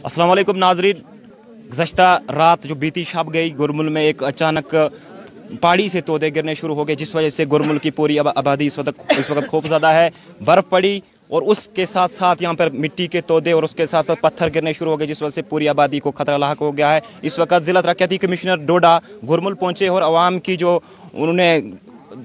अस्सलाम वालेकुम नाजरीन, गुज़श्ता रात जो बीती शब गई गुरमुल में एक अचानक पहाड़ी से तोदे गिरने शुरू हो गए, जिस वजह से गुरमुल की पूरी आबादी इस वक्त खौफज़दा है। बर्फ़ पड़ी और उसके साथ साथ यहाँ पर मिट्टी के तोदे और उसके साथ साथ पत्थर गिरने शुरू हो गए, जिस वजह से पूरी आबादी को खतरा लाहक हो गया है। इस वक्त ज़िला तरक्याती कमिश्नर डोडा गुरमुल पहुँचे और आवाम की जो उन्होंने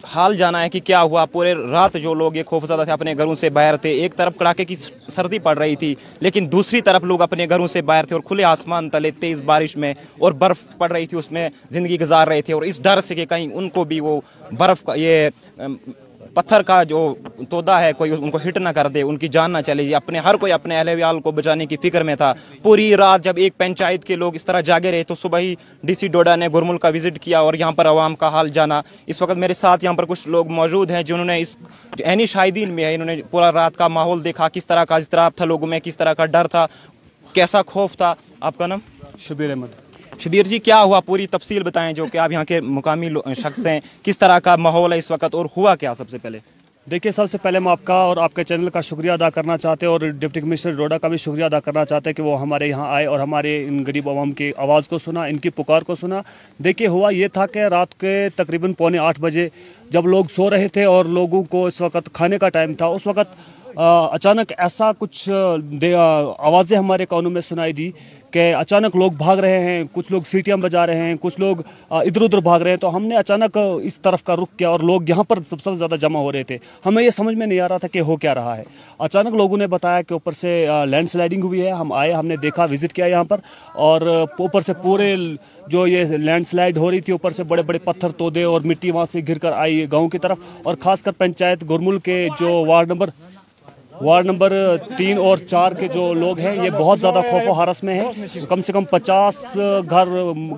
हाल जाना है कि क्या हुआ। पूरे रात जो लोग ये खौफज़दा थे, अपने घरों से बाहर थे। एक तरफ कड़ाके की सर्दी पड़ रही थी, लेकिन दूसरी तरफ लोग अपने घरों से बाहर थे और खुले आसमान तले तेज़ बारिश में और बर्फ़ पड़ रही थी, उसमें ज़िंदगी गुजार रहे थे। और इस डर से कि कहीं उनको भी वो बर्फ़ का ये पत्थर का जो तोदा है कोई उनको हिट ना कर दे, उनकी जान ना चले जाए। हर कोई अपने अहले व्याल को बचाने की फिक्र में था। पूरी रात जब एक पंचायत के लोग इस तरह जागे रहे तो सुबह ही डीसी डोडा ने गुरमुल का विजिट किया और यहाँ पर आवाम का हाल जाना। इस वक्त मेरे साथ यहाँ पर कुछ लोग मौजूद हैं जिन्होंने इस ऐनी शाहिदीन में है, इन्होंने पूरा रात का माहौल देखा, किस तरह का इज़्तिराब था लोगों में, किस तरह का डर था, कैसा खौफ था। आपका नाम? शबीर अहमद। शबीर जी, क्या हुआ, पूरी तफसील बताएं, जो कि आप यहाँ के मुकामी शख्स हैं, किस तरह का माहौल है इस वक्त और हुआ क्या? सबसे पहले देखिए, सबसे पहले हम आपका और आपके चैनल का शुक्रिया अदा करना चाहते हैं और डिप्टी कमिश्नर डोडा का भी शुक्रिया अदा करना चाहते हैं कि वो हमारे यहाँ आए और हमारे इन गरीब आवाम की आवाज़ को सुना, इनकी पुकार को सुना। देखिए, हुआ ये था कि रात के तकरीबन 7:45 बजे जब लोग सो रहे थे और लोगों को इस वक्त खाने का टाइम था, उस वक्त अचानक ऐसा कुछ आवाज़ें हमारे कानों में सुनाई दी कि अचानक लोग भाग रहे हैं, कुछ लोग सीटियाँ बजा रहे हैं, कुछ लोग इधर उधर भाग रहे हैं। तो हमने अचानक इस तरफ का रुख किया और लोग यहाँ पर सबसे ज़्यादा जमा हो रहे थे। हमें ये समझ में नहीं आ रहा था कि हो क्या रहा है। अचानक लोगों ने बताया कि ऊपर से लैंडस्लाइडिंग हुई है। हम आए, हमने देखा, विजिट किया यहाँ पर, और ऊपर से पूरे जो ये लैंडस्लाइड हो रही थी, ऊपर से बड़े बड़े पत्थर तोदे और मिट्टी वहाँ से गिर कर आई गाँव की तरफ। और ख़ासकर पंचायत गुरमुल के जो वार्ड नंबर 3 और 4 के जो लोग हैं, ये बहुत ज़्यादा खौफो हरस में हैं। कम से कम 50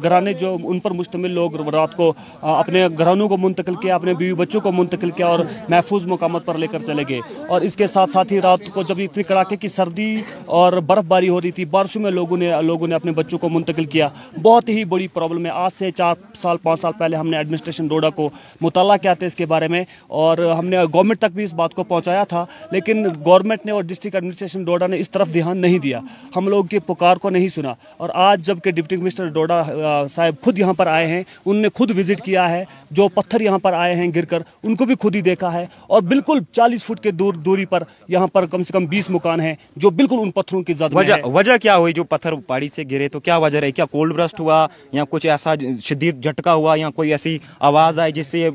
घराने जो उन पर मुश्तमिल लोग रात को अपने घरानों को मुंतकिल किया, अपने बीवी बच्चों को मुंतकिल किया और महफूज मुकामत पर लेकर चले गए। और इसके साथ साथ ही रात को जब इतनी कड़ाके की सर्दी और बर्फ़बारी हो रही थी, बारिशों में लोगों ने अपने बच्चों को मुंतकिल किया। बहुत ही बड़ी प्रॉब्लम है। आज से 4-5 साल पहले हमने एडमिनिस्ट्रेशन डोडा को मुताला किया था इसके बारे में और हमने गवर्नमेंट तक भी इस बात को पहुँचाया था, लेकिन गवर्नमेंट ने और डिस्ट्रिक्ट एडमिनिस्ट्रेशन डोडा ने इस तरफ ध्यान नहीं दिया, हम लोग की पुकार को नहीं सुना। और आज जबकि डिप्टी कमिश्नर डोडा साहब खुद यहाँ पर आए हैं, उनने खुद विजिट किया है, जो पत्थर यहाँ पर आए हैं गिरकर उनको भी खुद ही देखा है। और बिल्कुल 40 फुट के दूरी पर यहाँ पर कम से कम 20 मकान हैं जो बिल्कुल उन पत्थरों की जद में है। वजह क्या हुई जो पत्थर पहाड़ी से गिरे? तो क्या वजह रही? क्या कोल्ड ब्रस्ट हुआ या कुछ ऐसा शदीद झटका हुआ या कोई ऐसी आवाज आई जिससे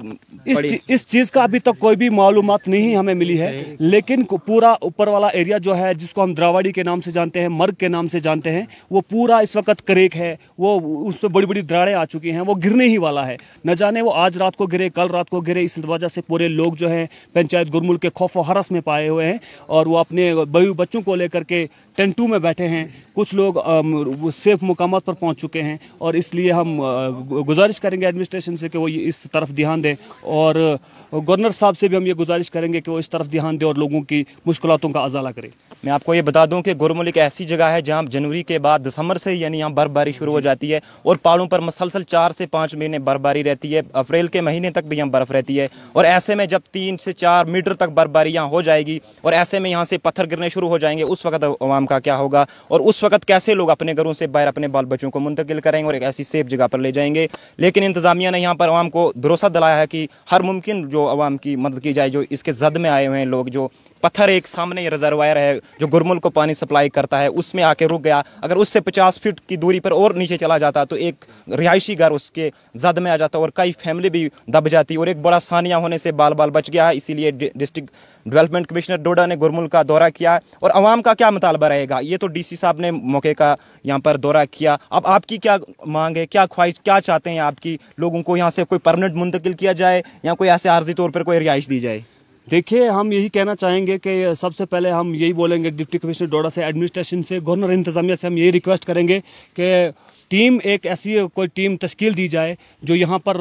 इस चीज का अभी तक कोई भी मालूमात नहीं हमें मिली है। लेकिन पूरा ऊपर वाला एरिया जो है, जिसको हम द्रावाड़ी के नाम से जानते हैं, मर्ग के नाम से जानते हैं, वो पूरा इस वक्त करेक है, वो उसमें बड़ी बड़ी दरारें आ चुकी हैं, वो गिरने ही वाला है। न जाने वो आज रात को गिरे, कल रात को गिरे। इस वजह से पूरे लोग जो हैं पंचायत गुरमुल के खौफ और हरस में पाए हुए हैं और वो अपने बच्चों को लेकर के टेंटू में बैठे हैं। कुछ लोग सेफ मुकामात पर पहुंच चुके हैं और इसलिए हम गुजारिश करेंगे एडमिनिस्ट्रेशन से कि वो इस तरफ ध्यान दें और गवर्नर साहब से भी हम ये गुजारिश करेंगे कि वो इस तरफ ध्यान दें और लोगों की मुश्किलातों का अजाला करें। मैं आपको ये बता दूं कि गुरमुल एक ऐसी जगह है जहां जनवरी के बाद दिसंबर से यानी यहाँ बर्फबारी शुरू हो जाती है और पहाड़ों पर मसलसल 4 से 5 महीने बर्फबारी रहती है। अप्रैल के महीने तक भी यहाँ बर्फ रहती है और ऐसे में जब 3 से 4 मीटर तक बर्फबारी यहाँ हो जाएगी और ऐसे में यहाँ से पत्थर गिरने शुरू हो जाएंगे, उस वक्त आवाम का क्या होगा और उस वक्त कैसे लोग अपने घरों से बाहर अपने बाल बच्चों को मुंतकिल करेंगे और एक ऐसी सेफ जगह पर ले जाएंगे। लेकिन इंतजामिया ने यहाँ पर आवाम को भरोसा दिलाया है कि हर मुमकिन जो आवाम की मदद की जाए, जो इसके जद में आए हुए हैं लोग। जो पत्थर एक सामने ये रिजर्वायर है जो गुरमुल को पानी सप्लाई करता है, उसमें आके रुक गया। अगर उससे 50 फीट की दूरी पर और नीचे चला जाता तो एक रिहायशी घर उसके जद में आ जाता और कई फैमिली भी दब जाती और एक बड़ा सानिया होने से बाल बच गया है। इसीलिए डिस्ट्रिक्ट डेवलपमेंट कमिश्नर डोडा ने गुरमुल का दौरा किया और आवाम का क्या मुतालबा रहेगा, ये तो डीसी साहब ने मौके का यहाँ पर दौरा किया। अब आपकी क्या मांग है, क्या ख्वाहिश, क्या चाहते हैं आपकी? लोगों को यहाँ से कोई परमानेंट मुंतकिल किया जाए या कोई ऐसे आर्जी तौर पर कोई रिहाइश दी जाए? देखिए, हम यही कहना चाहेंगे कि सबसे पहले हम यही बोलेंगे डिप्टी कमिश्नर डोडा से, एडमिनिस्ट्रेशन से, गवर्नर इंतजामिया से हम यही रिक्वेस्ट करेंगे कि टीम एक ऐसी कोई टीम तश्कील दी जाए जो यहाँ पर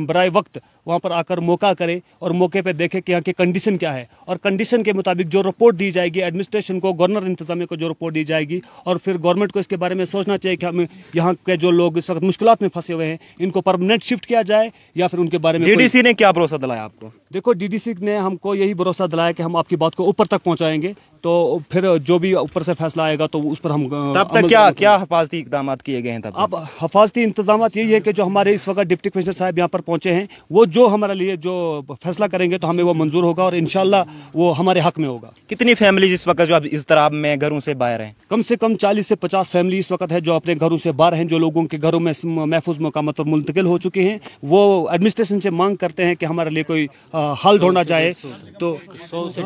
बराए वक्त वहाँ पर आकर मौका करे और मौके पे देखे कि यहाँ की कंडीशन क्या है और कंडीशन के मुताबिक जो रिपोर्ट दी जाएगी एडमिनिस्ट्रेशन को, गवर्नर इंतजामिया को जो रिपोर्ट दी जाएगी, और फिर गवर्नमेंट को इसके बारे में सोचना चाहिए कि हमें यहाँ के जो लोग इस वक्त मुश्किलात में फंसे हुए हैं इनको परमानेंट शिफ्ट किया जाए या फिर उनके बारे में। डीडीसी ने क्या भरोसा दिलाया आपको? देखो, डीडीसी ने हमको यही भरोसा दिलाया कि हम आपकी बात को ऊपर तक पहुँचाएंगे तो फिर जो भी ऊपर से फैसला आएगा तो उस पर हम तब तक क्या हिफाजती इकदाम किए गए हैं? तब अब हिफाजती इंतजाम यही है कि जो हमारे इस वक्त डिप्टी कमिश्नर साहब यहाँ पर पहुंचे हैं, वो जो हमारे लिए जो फैसला करेंगे तो हमें वो मंजूर होगा और इंशाल्लाह वो हमारे हक में होगा। कितनी फैमिली इस वक्त जो अब इस तरह में घरों से बाहर हैं? कम से कम 40 से 50 फैमिली इस वक्त है जो अपने घरों से बाहर हैं, जो लोगों के घरों में महफूज मकामात पर मुंतकिल हो चुके हैं। वो एडमिनिस्ट्रेशन से मांग करते हैं कि हमारे लिए कोई हल ढूंढना जाए। तो 100 से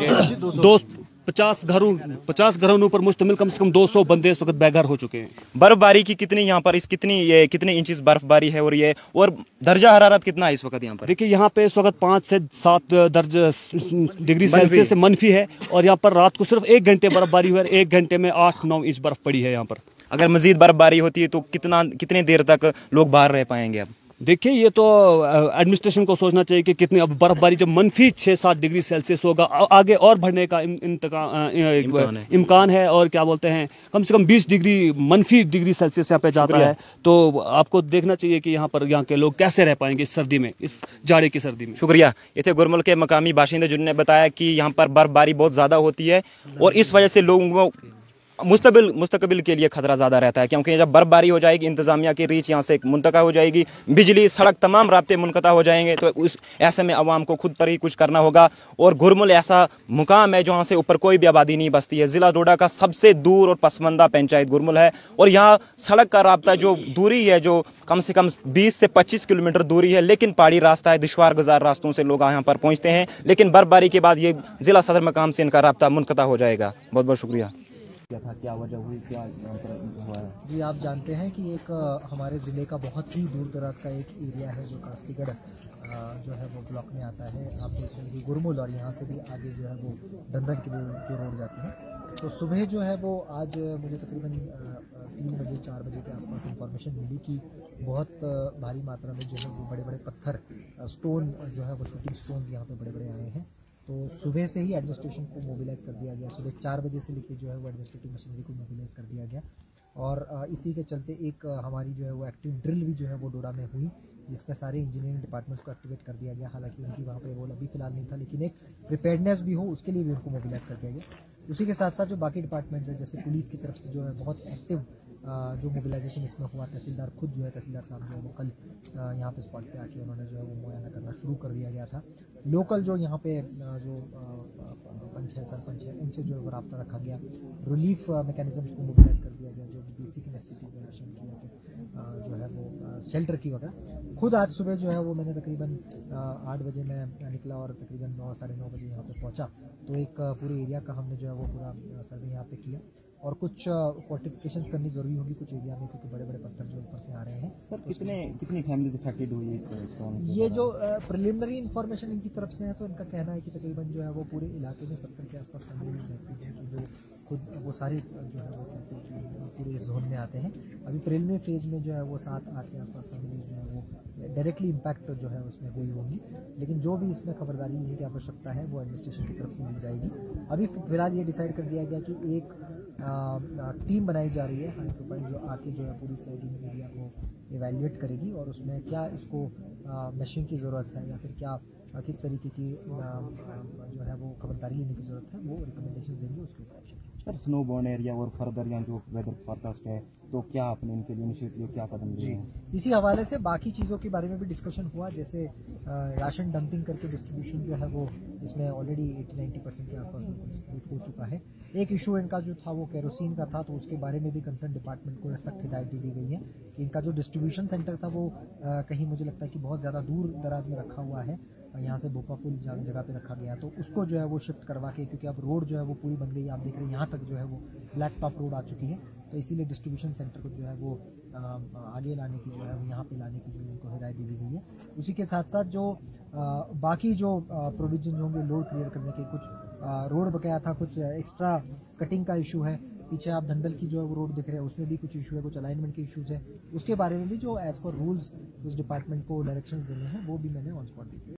50 घरों पर मुश्तमिल कम से कम 200 बंदे इस वक्त बेघर हो चुके हैं। बर्फबारी की कितनी यहाँ पर कितने इंचेस बर्फबारी है और दर्जा हरारत कितना है इस वक्त यहाँ पर? देखिए यहाँ पे इस वक्त 5 से 7 डिग्री सेल्सियस से मनफी है और यहाँ पर रात को सिर्फ 1 घंटे बर्फबारी हुई है। 1 घंटे में 8-9 इंच बर्फ पड़ी है यहाँ पर। अगर मजीद बर्फबारी होती है तो कितने देर तक लोग बाहर रह पाएंगे? अब देखिए ये तो एडमिनिस्ट्रेशन को सोचना चाहिए कि कितनी अब बर्फबारी जब मनफी 6-7 डिग्री सेल्सियस होगा, आगे और बढ़ने का इम्कान है। और क्या बोलते हैं, कम से कम 20 डिग्री मनफी डिग्री सेल्सियस यहाँ पे जाता है। तो आपको देखना चाहिए कि यहाँ के लोग कैसे रह पाएंगे इस सर्दी में, इस जाड़े की सर्दी में। शुक्रिया। ये थे गुरमुल के मकामी बाशिंदे जिन्होंने बताया कि यहाँ पर बर्फबारी बहुत ज़्यादा होती है और इस वजह से लोगों को मुस्तकबिल के लिए खतरा ज़्यादा रहता है, क्योंकि जब बर्फबारी हो जाएगी इंतज़ामिया की रीच यहाँ से मुंतका हो जाएगी, बिजली सड़क तमाम राब्ते मुनक़ता हो जाएंगे। तो उस ऐसे में अवाम को खुद पर ही कुछ करना होगा। और गुरमुल ऐसा मुकाम है जहाँ से ऊपर कोई भी आबादी नहीं बसती है। ज़िला डोडा का सबसे दूर और पसमंदा पंचायत गुरमुल है और यहाँ सड़क का राब्ता जो दूरी है जो कम से कम 20 से 25 किलोमीटर दूरी है, लेकिन पहाड़ी रास्ता है, दुश्वार गुजार रास्तों से लोग यहाँ पर पहुँचते हैं। लेकिन बर्फबारी के बाद ये ज़िला सदर मकाम से इनका राब्ता मुनक़ता हो जाएगा। बहुत बहुत शुक्रिया। क्या वजह हुई, क्या हुआ है? जी, आप जानते हैं कि एक हमारे ज़िले का बहुत ही दूर दराज का एक एरिया है जो कास्तीगढ़ जो है वो ब्लॉक में आता है। आप देख रहे हैं गुरमुल और यहाँ से भी आगे जो है वो दंदन के लिए जो रोड जाती है। तो सुबह जो है वो आज मुझे तकरीबन 3 बजे 4 बजे के आसपास इंफॉर्मेशन मिली कि बहुत भारी मात्रा में जो है वो बड़े बड़े पत्थर स्टोन जो है वो शूटिंग स्टोन्स यहाँ पे बड़े बड़े आए हैं। तो सुबह से ही एडमिनिस्ट्रेशन को मोबिलाइज़ कर दिया गया। सुबह 4 बजे से लेकर जो है वो एडमिनिस्ट्रेटिव मशीनरी को मोबिलाइज़ कर दिया गया और इसी के चलते एक हमारी जो है वो एक्टिव ड्रिल भी जो है वो डोडा में हुई, जिसमें सारे इंजीनियरिंग डिपार्टमेंट्स को एक्टिवेट कर दिया गया। हालांकि उनकी वहाँ पे रोल अभी फिलहाल नहीं था, लेकिन एक प्रिपेयर्डनेस भी हो उसके लिए भी उनको मोबिलाइज़ कर दिया गया। उसी के साथ साथ जो बाकी डिपार्टमेंट्स हैं, जैसे पुलिस की तरफ से जो है बहुत एक्टिव जो मोबिलाइजेशन इसमें हुआ, तहसीलदार खुद जो है तहसीलदार साहब जो है वो कल यहाँ पे स्पॉट पे आके उन्होंने जो है वो मुआयना करना शुरू कर दिया गया था। लोकल जो यहाँ पे जो पंच है, सरपंच है, उनसे जो है रब्ता रखा गया। रिलीफ मैकेनिज्म्स को मोबिलाइज कर दिया गया, जो बेसिक नेसेसिटीज़ है राशन की जो है वो शेल्टर की वगैरह। खुद आज सुबह जो है वो मैंने तकरीबन 8 बजे मैं निकला और तकरीबन 9 साढ़े 9 बजे यहाँ पे पहुँचा। तो एक पूरे एरिया का हमने जो है वो पूरा सर्वे यहाँ पे किया और कुछ फोर्टिफिकेशंस करनी ज़रूरी होगी कुछ एरिया में, क्योंकि बड़े बड़े पत्थर जो ऊपर से आ रहे हैं। सर कितनी फैमिलीज अफेक्टेड हुई है इस स्टॉर्म? ये जो प्रिलिमिनरी इन्फॉर्मेशन इनकी तरफ से है तो इनका कहना है कि तकरीबन जो है वो पूरे इलाके में 70 के आसपास फैमिली रहती है, जो खुद वो सारे जो है वो कहते हैं कि पूरे इस जोन में आते हैं। अभी प्रिलिमिनरी फेज में जो है वो 7-8 के आसपास फैमिली जो है वो डायरेक्टली इम्पैक्ट जो है उसमें हुई होंगी, लेकिन जो भी इसमें खबरदारी लेने की आवश्यकता है वो एडमिनिस्ट्रेशन की तरफ से मिल जाएगी। अभी फिलहाल ये डिसाइड कर दिया गया कि एक टीम बनाई जा रही है हाई प्रोफाइल, जो आके जो है पूरी स्लाइडिंग एरिया को इवैल्यूएट करेगी और उसमें क्या इसको मशीन की ज़रूरत है या फिर क्या किस तरीके की जो है वो खबरदारी लेने की ज़रूरत है, वो रिकमेंडेशन देंगे उसके ऊपर। सर स्नो बॉर्न एरिया और फर्दर यहाँ जो वेदर फोरकास्ट है, तो क्या आपने इनके लिए इनिशिएटिव क्या कदम लिए हैं? इसी हवाले से बाकी चीज़ों के बारे में भी डिस्कशन हुआ, जैसे राशन डंपिंग करके डिस्ट्रीब्यूशन जो है वो इसमें ऑलरेडी 80-90% के आसपास डिस्ट्रीब्यूट हो चुका है। एक इशू इनका जो था वो केरोसिन का था, तो उसके बारे में भी कंसर्न डिपार्टमेंट को सख्त हिदायत दी गई है कि इनका जो डिस्ट्रीब्यूशन सेंटर था वो कहीं मुझे लगता है कि बहुत ज़्यादा दूर दराज में रखा हुआ है, यहाँ से बोपा पुल जगह पे रखा गया, तो उसको जो है वो शिफ्ट करवा के, क्योंकि अब रोड जो है वो पूरी बन गई, आप देख रहे हैं यहाँ तक जो है वो ब्लैक टॉप रोड आ चुकी है, तो इसीलिए डिस्ट्रीब्यूशन सेंटर को जो है वो आगे लाने की जो है यहाँ पे लाने की जो उनको हिदायत दी गई है। उसी के साथ साथ जो बाकी जो प्रोविजन होंगे लोड क्लियर करने के, कुछ रोड बकाया था, कुछ एक्स्ट्रा कटिंग का इशू है, पीछे आप धंधल की जो है वो रोड दिख रहे हैं उसमें भी कुछ इशू है, कुछ अलाइनमेंट के इशूज़ है, उसके बारे में भी जो एज़ पर रूल्स उस डिपार्टमेंट को डायरेक्शंस देने हैं वो भी मैंने ऑन स्पॉट दी।